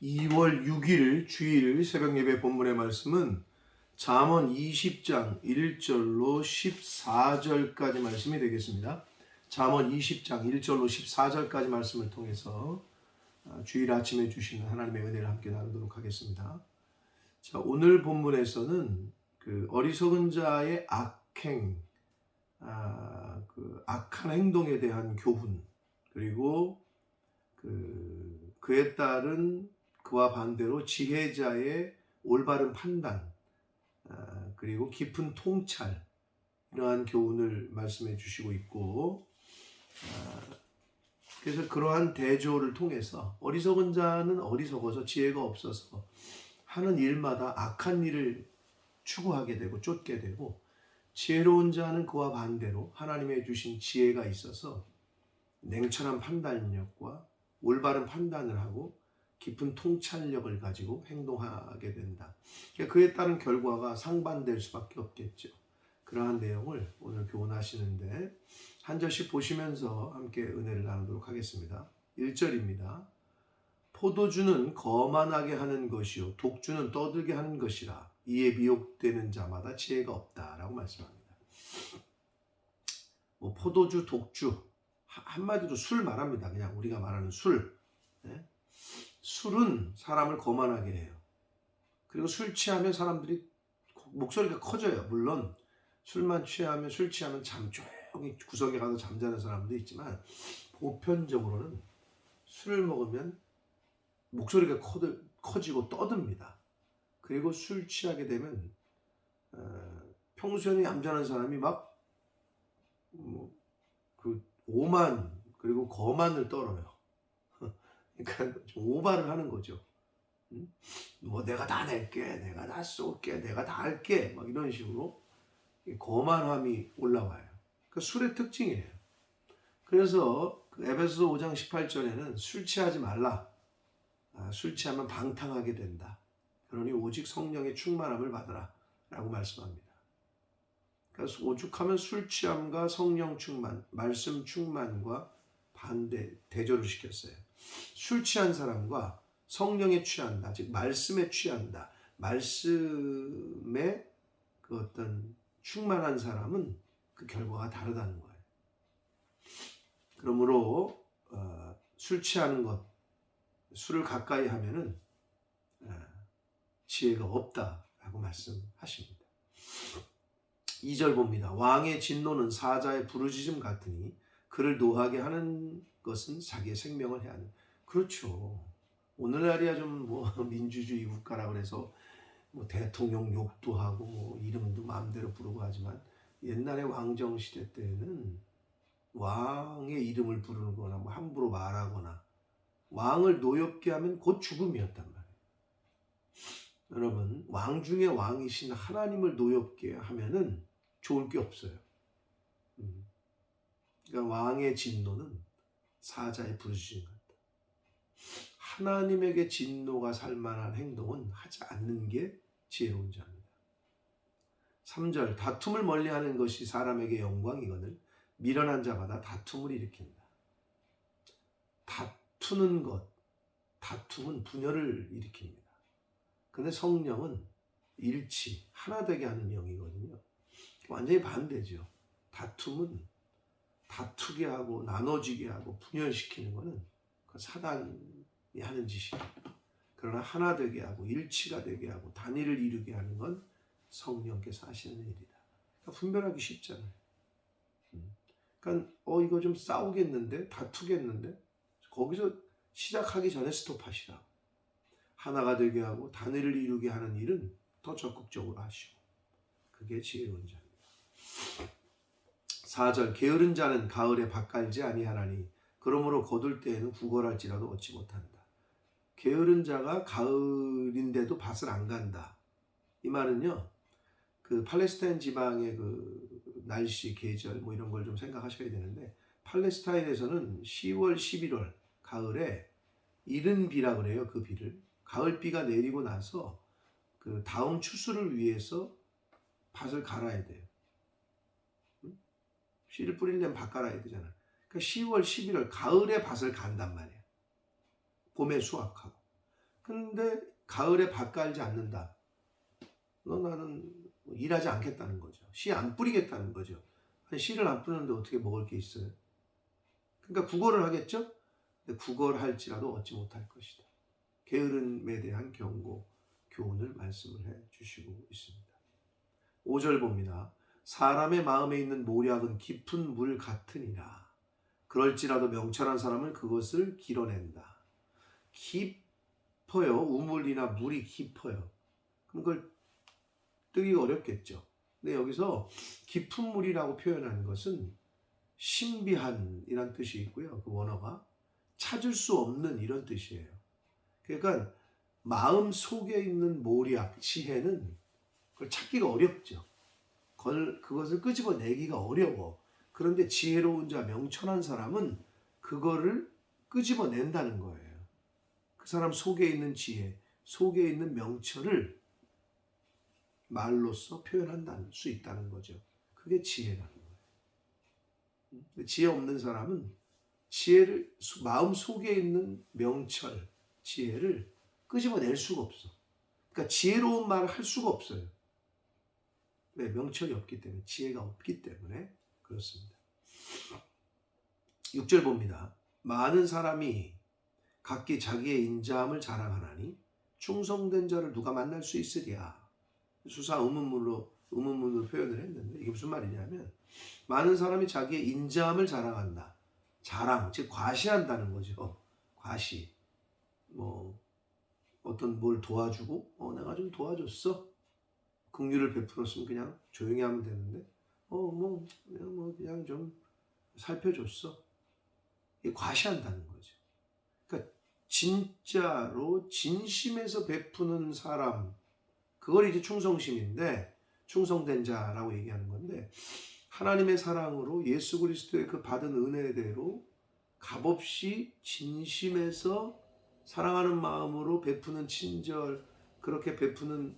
2월 6일 주일 새벽 예배 본문의 말씀은 잠언 20장 1절로 14절까지 말씀이 되겠습니다. 잠언 20장 1절로 14절까지 말씀을 통해서 주일 아침에 주시는 하나님의 은혜를 함께 나누도록 하겠습니다. 자, 오늘 본문에서는 그 어리석은 자의 악한 행동에 대한 교훈, 그리고 그에 따른 그와 반대로 지혜자의 올바른 판단, 그리고 깊은 통찰, 이러한 교훈을 말씀해 주시고 있고, 그래서 그러한 대조를 통해서 어리석은 자는 어리석어서 지혜가 없어서 하는 일마다 악한 일을 추구하게 되고 쫓게 되고, 지혜로운 자는 그와 반대로 하나님의 주신 지혜가 있어서 냉철한 판단력과 올바른 판단을 하고 깊은 통찰력을 가지고 행동하게 된다. 그에 따른 결과가 상반될 수밖에 없겠죠. 그러한 내용을 오늘 교훈하시는데 한 절씩 보시면서 함께 은혜를 나누도록 하겠습니다. 1절입니다. 포도주는 거만하게 하는 것이요 독주는 떠들게 하는 것이라. 이에 미혹되는 자마다 지혜가 없다라고 말씀합니다. 포도주, 독주, 한마디로 술 말합니다. 그냥 우리가 말하는 술. 네? 술은 사람을 거만하게 해요. 그리고 술 취하면 사람들이 목소리가 커져요. 물론 술 취하면 조용히 구석에 가서 잠자는 사람도 있지만, 보편적으로는 술을 먹으면 목소리가 커지고 떠듭니다. 그리고 술 취하게 되면 평소에는 얌전한 사람이 막 오만 그리고 거만을 떨어요. 그러니까 좀 오바를 하는 거죠. 내가 다 낼게, 내가 다 쏠게, 내가 다 할게, 막 이런 식으로 거만함이 올라와요. 그 술의 특징이에요. 그래서 에베소서 5장 18절에는 술 취하지 말라. 술 취하면 방탕하게 된다. 그러니 오직 성령의 충만함을 받으라 라고 말씀합니다. 그래서 오죽하면 술 취함과 성령 충만, 말씀 충만과 대조를 시켰어요. 술 취한 사람과 성령에 취한다, 즉 말씀에 취한다, 말씀에 그 어떤 충만한 사람은 그 결과가 다르다는 거예요. 그러므로 술 취하는 것, 술을 가까이 하면은 지혜가 없다라고 말씀하십니다. 2절 봅니다. 왕의 진노는 사자의 부르짖음 같으니 그를 노하게 하는 것은 자기의 생명을 해하는. 그렇죠. 오늘날이야 좀 민주주의 국가라 그래서 대통령 욕도 하고 이름도 마음대로 부르고 하지만, 옛날에 왕정 시대 때는 왕의 이름을 부르는 거나 함부로 말하거나 왕을 노엽게 하면 곧 죽음이었단 말이에요. 여러분, 왕 중에 왕이신 하나님을 노엽게 하면은 좋을 게 없어요. 그러니까 왕의 진노는 사자의 부르짖음 같다. 하나님에게 진노가 살 만한 행동은 하지 않는 게 지혜로운 자입니다. 3절, 다툼을 멀리하는 것이 사람에게 영광이거늘 미련한 자마다 다툼을 일으킨다. 다툼은 분열을 일으킵니다. 근데 성령은 일치, 하나 되게 하는 영이거든요. 완전히 반대죠. 다툼은 다투게 하고 나눠지게 하고 분열시키는 것은 그 사단이 하는 짓이에요. 그러나 하나 되게 하고 일치가 되게 하고 단일을 이루게 하는 건 성령께서 하시는 일이다. 그러니까 분별하기 쉽잖아요. 그러니까 이거 좀 싸우겠는데, 다투겠는데, 거기서 시작하기 전에 스톱하시라고. 하나가 되게 하고 단일을 이루게 하는 일은 더 적극적으로 하시고, 그게 지혜로운 자입니다. 4절, 게으른 자는 가을에 밭 갈지 아니하나니 그러므로 거둘 때에는 구걸할지라도 얻지 못한다. 게으른 자가 가을인데도 밭을 안 간다. 이 말은요, 그 팔레스타인 지방의 그 날씨, 계절 이런 걸 좀 생각하셔야 되는데, 팔레스타인에서는 10월, 11월 가을에 이른 비라 그래요. 그 비를 가을비가 내리고 나서 그 다음 추수를 위해서 밭을 갈아야 돼요. 씨를 뿌리려면 밭 갈아야 되잖아요. 그러니까 10월, 11월 가을에 밭을 간단 말이에요. 봄에 수확하고. 근데 가을에 밭 갈지 않는다. 나는 일하지 않겠다는 거죠. 씨 안 뿌리겠다는 거죠. 아니, 씨를 안 뿌리는데 어떻게 먹을 게 있어요? 그러니까 구걸을 하겠죠? 근데 구걸할지라도 얻지 못할 것이다. 게으름에 대한 경고, 교훈을 말씀을 해 주시고 있습니다. 5절 봅니다. 사람의 마음에 있는 모략은 깊은 물 같으니라. 그럴지라도 명철한 사람은 그것을 길어낸다. 깊어요. 우물이나 물이 깊어요. 그럼 그걸 뜨기가 어렵겠죠. 근데 여기서 깊은 물이라고 표현하는 것은 신비한이란 뜻이 있고요. 그 원어가 찾을 수 없는 이런 뜻이에요. 그러니까 마음 속에 있는 모략, 지혜는 그걸 찾기가 어렵죠. 그것을 끄집어내기가 어려워. 그런데 지혜로운 자, 명철한 사람은 그거를 끄집어낸다는 거예요. 그 사람 속에 있는 지혜, 속에 있는 명철을 말로써 표현할 수 있다는 거죠. 그게 지혜라는 거예요. 지혜 없는 사람은 지혜를, 마음 속에 있는 명철, 지혜를 끄집어낼 수가 없어. 그러니까 지혜로운 말을 할 수가 없어요. 왜? 명철이 없기 때문에, 지혜가 없기 때문에 그렇습니다. 6절 봅니다. 많은 사람이 각기 자기의 인자함을 자랑하나니 충성된 자를 누가 만날 수 있으랴. 수사 의문문으로 표현을 했는데 이게 무슨 말이냐면 많은 사람이 자기의 인자함을 자랑한다. 자랑, 즉 과시한다는 거죠. 과시. 어떤 뭘 도와주고 내가 좀 도와줬어. 긍휼을 베풀었으면 그냥 조용히 하면 되는데 그냥 좀 살펴줬어. 이게 과시한다는 거죠. 그러니까 진짜로 진심에서 베푸는 사람, 그걸 이제 충성심인데 충성된 자라고 얘기하는 건데, 하나님의 사랑으로 예수 그리스도의 그 받은 은혜대로 값없이 진심에서 사랑하는 마음으로 베푸는 친절, 그렇게 베푸는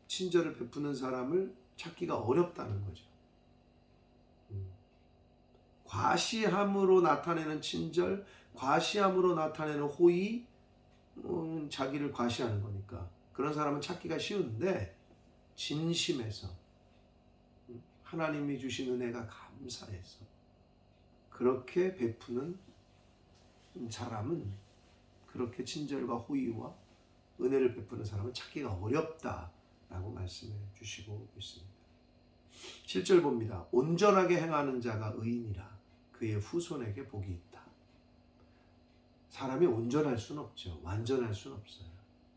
친절을 베푸는 사람을 찾기가 어렵다는 거죠. 과시함으로 나타내는 친절, 과시함으로 나타내는 호의, 자기를 과시하는 거니까 그런 사람은 찾기가 쉬운데, 진심에서 하나님이 주신 은혜가 감사해서 그렇게 베푸는 사람은, 그렇게 친절과 호의와 은혜를 베푸는 사람은 찾기가 어렵다라고 말씀해 주시고 있습니다. 7절 봅니다. 온전하게 행하는 자가 의인이라 그의 후손에게 복이 있다. 사람이 온전할 수는 없죠. 완전할 수는 없어요.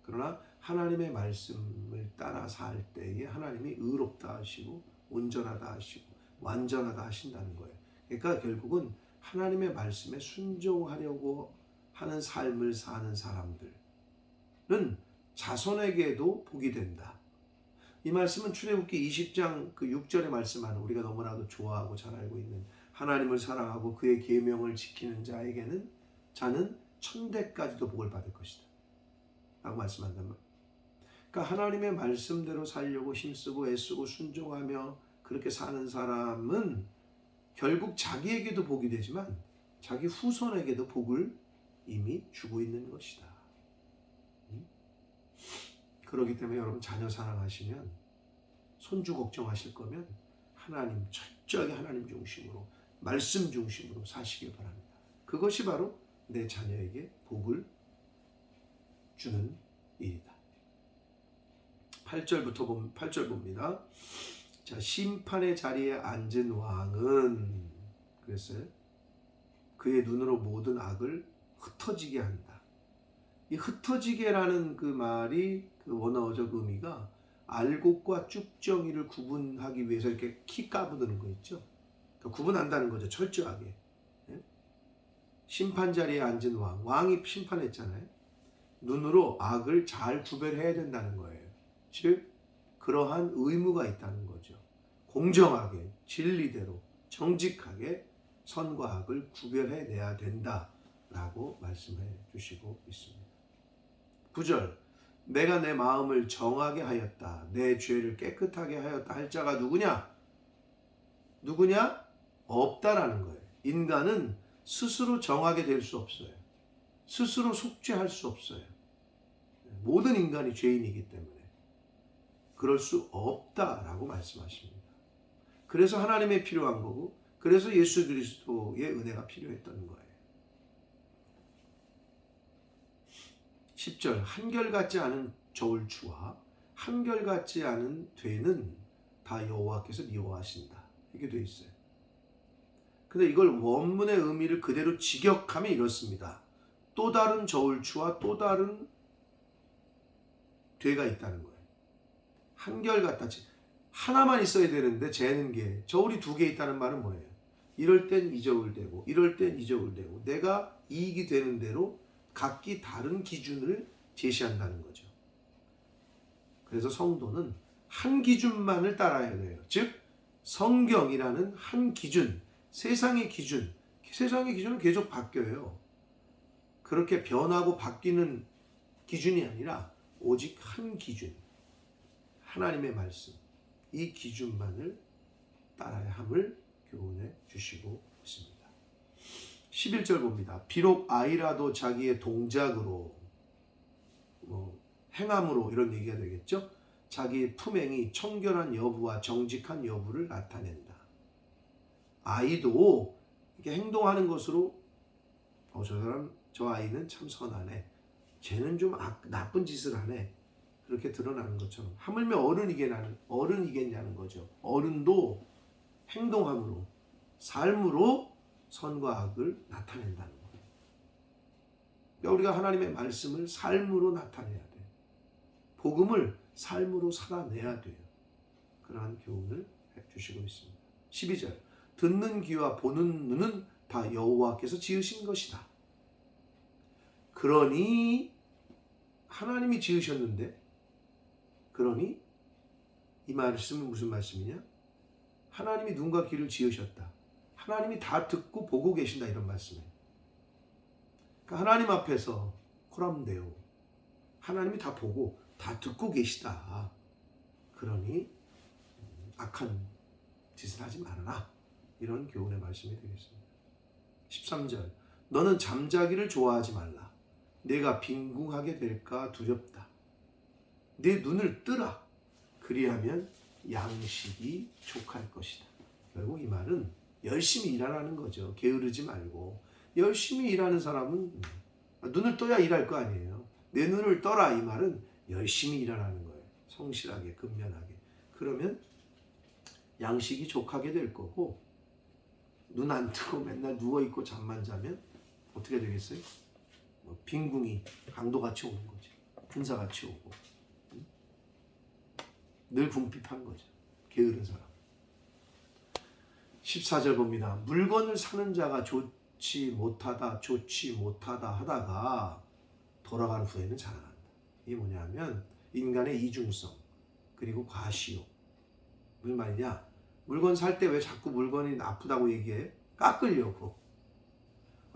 그러나 하나님의 말씀을 따라 살 때에 하나님이 의롭다 하시고 온전하다 하시고 완전하다 하신다는 거예요. 그러니까 결국은 하나님의 말씀에 순종하려고 하는 삶을 사는 사람들은 자손에게도 복이 된다. 이 말씀은 출애굽기 20장 그 6절에 말씀하는, 우리가 너무나도 좋아하고 잘 알고 있는 하나님을 사랑하고 그의 계명을 지키는 자는 천대까지도 복을 받을 것이다 라고 말씀한단 말이에요. 그러니까 하나님의 말씀대로 살려고 힘쓰고 애쓰고 순종하며 그렇게 사는 사람은 결국 자기에게도 복이 되지만 자기 후손에게도 복을 이미 주고 있는 것이다. 그렇기 때문에 여러분, 자녀 사랑하시면, 손주 걱정하실 거면 하나님, 철저하게 하나님 중심으로, 말씀 중심으로 사시길 바랍니다. 그것이 바로 내 자녀에게 복을 주는 일이다. 8절 봅니다. 자, 심판의 자리에 앉은 왕은, 그랬어요, 그의 눈으로 모든 악을 흩어지게 한다. 이 흩어지게라는 그 말이 그 원어적 의미가 알곡과 쭉정이를 구분하기 위해서 이렇게 키 까부드는 거 있죠. 그러니까 구분한다는 거죠. 철저하게. 심판 자리에 앉은 왕이 심판했잖아요. 눈으로 악을 잘 구별해야 된다는 거예요. 즉 그러한 의무가 있다는 거죠. 공정하게, 진리대로, 정직하게 선과 악을 구별해내야 된다라고 말씀해 주시고 있습니다. 9절, 내가 내 마음을 정하게 하였다, 내 죄를 깨끗하게 하였다 할 자가 누구냐? 없다라는 거예요. 인간은 스스로 정하게 될 수 없어요. 스스로 속죄할 수 없어요. 모든 인간이 죄인이기 때문에 그럴 수 없다라고 말씀하십니다. 그래서 하나님의 필요한 거고, 그래서 예수 그리스도의 은혜가 필요했던 거예요. 10절, 한결같지 않은 저울추와 한결같지 않은 되는 다 여호와께서 미워하신다. 이렇게 되어 있어요. 근데 이걸 원문의 의미를 그대로 직역하면 이렇습니다. 또 다른 저울추와 또 다른 되가 있다는 거예요. 한결같다. 하나만 있어야 되는데 재는 게, 저울이 2개 있다는 말은 뭐예요? 이럴 땐 이 저울 되고 이럴 땐 이 저울 되고, 내가 이익이 되는 대로 각기 다른 기준을 제시한다는 거죠. 그래서 성도는 한 기준만을 따라야 돼요. 즉 성경이라는 한 기준, 세상의 기준은 계속 바뀌어요. 그렇게 변하고 바뀌는 기준이 아니라 오직 한 기준, 하나님의 말씀, 이 기준만을 따라야 함을 교훈해 주시고 있습니다. 11절 봅니다. 비록 아이라도 자기의 동작으로, 행함으로, 이런 얘기가 되겠죠. 자기의 품행이 청결한 여부와 정직한 여부를 나타낸다. 아이도 이렇게 행동하는 것으로 저 아이는 참 선하네, 쟤는 좀 나쁜 짓을 하네, 그렇게 드러나는 것처럼, 하물며 어른이겠냐는 거죠. 어른도 행동함으로, 삶으로 선과 악을 나타낸다는 거예요. 그러니까 우리가 하나님의 말씀을 삶으로 나타내야 돼요. 복음을 삶으로 살아내야 돼요. 그러한 교훈을 해주시고 있습니다. 12절, 듣는 귀와 보는 눈은 다 여호와께서 지으신 것이다. 그러니 하나님이 지으셨는데, 그러니 이 말씀은 무슨 말씀이냐? 하나님이 눈과 귀를 지으셨다. 하나님이 다 듣고 보고 계신다, 이런 말씀이에요. 그러니까 하나님 앞에서 코람데오, 하나님이 다 보고 다 듣고 계시다. 그러니 악한 짓을 하지 말아라, 이런 교훈의 말씀이 되겠습니다. 13절, 너는 잠자기를 좋아하지 말라. 내가 빈궁하게 될까 두렵다. 내 눈을 뜨라. 그리하면 양식이 족할 것이다. 결국 이 말은 열심히 일하라는 거죠. 게으르지 말고. 열심히 일하는 사람은 눈을 떠야 일할 거 아니에요. 내 눈을 떠라, 이 말은 열심히 일하라는 거예요. 성실하게, 근면하게. 그러면 양식이 족하게 될 거고, 눈 안 뜨고 맨날 누워있고 잠만 자면 어떻게 되겠어요? 빈궁이 강도같이 오는 거죠. 분사같이 오고. 늘 궁핍한 거죠. 게으른 사람. 14절 봅니다. 물건을 사는 자가 좋지 못하다 하다가 돌아간 후에는 자랑한다. 이게 뭐냐면 인간의 이중성, 그리고 과시욕. 무슨 말이냐? 물건 살 때 왜 자꾸 물건이 나쁘다고 얘기해? 깎으려고.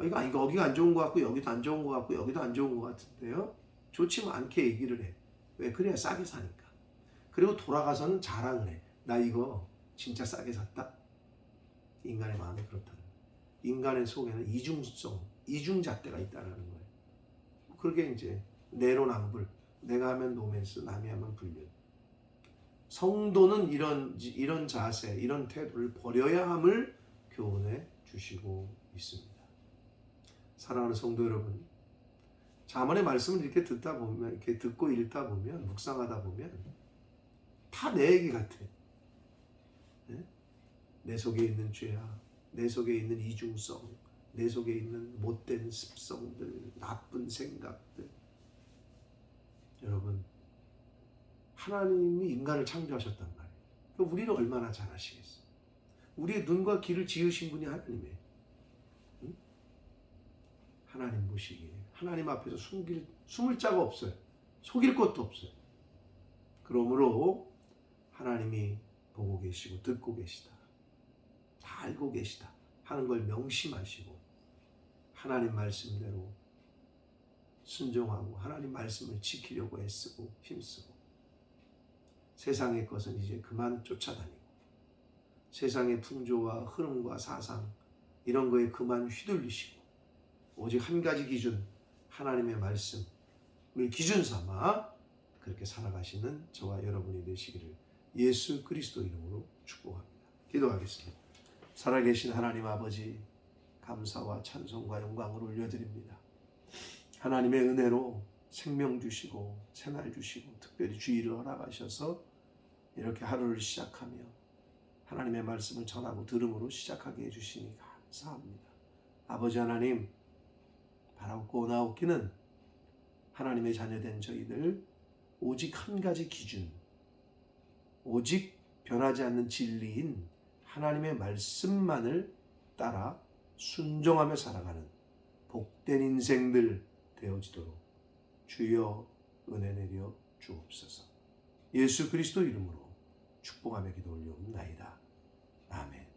이거 여기가 안 좋은 것 같고 여기도 안 좋은 것 같고 여기도 안 좋은 것 같은데요. 좋지 않게 얘기를 해. 왜? 그래야 싸게 사니까. 그리고 돌아가서는 자랑을 해. 나 이거 진짜 싸게 샀다. 인간의 마음이 그렇다는 거예요. 인간의 속에는 이중잣대가 있다는 거예요. 그렇게 이제 내로남불, 내가 하면 노맨스, 남이 하면 불륜. 성도는 이런 자세, 이런 태도를 버려야 함을 교훈해 주시고 있습니다. 사랑하는 성도 여러분, 자문의 말씀을 이렇게 듣다 보면, 이렇게 듣고 읽다 보면, 묵상하다 보면 다 내 얘기 같아. 네? 내 속에 있는 죄악, 내 속에 있는 이중성, 내 속에 있는 못된 습성들, 나쁜 생각들. 여러분, 하나님이 인간을 창조하셨단 말이에요. 우리를 얼마나 잘 아시겠어요? 우리의 눈과 귀를 지으신 분이 하나님이에요. 응? 하나님 보시기에 하나님 앞에서 숨을 자가 없어요. 속일 것도 없어요. 그러므로 하나님이 보고 계시고 듣고 계시다, 다 알고 계시다 하는 걸 명심하시고 하나님 말씀대로 순종하고 하나님 말씀을 지키려고 애쓰고 힘쓰고, 세상의 것은 이제 그만 쫓아다니고 세상의 풍조와 흐름과 사상 이런 거에 그만 휘둘리시고 오직 한 가지 기준, 하나님의 말씀, 기준 삼아 그렇게 살아가시는 저와 여러분이 되시기를 예수 그리스도 이름으로 축복합니다. 기도하겠습니다. 살아계신 하나님 아버지, 감사와 찬송과 영광을 올려드립니다. 하나님의 은혜로 생명 주시고 새날 주시고 특별히 주일을 허락하셔서 이렇게 하루를 시작하며 하나님의 말씀을 전하고 들음으로 시작하게 해주시니 감사합니다. 아버지 하나님, 바라옵고 나옵기는 하나님의 자녀된 저희들 오직 한 가지 기준, 오직 변하지 않는 진리인 하나님의 말씀만을 따라 순종하며 살아가는 복된 인생들 되어지도록 주여 은혜 내려 주옵소서. 예수 그리스도 이름으로 축복하며 기도 올려옵나이다. 아멘.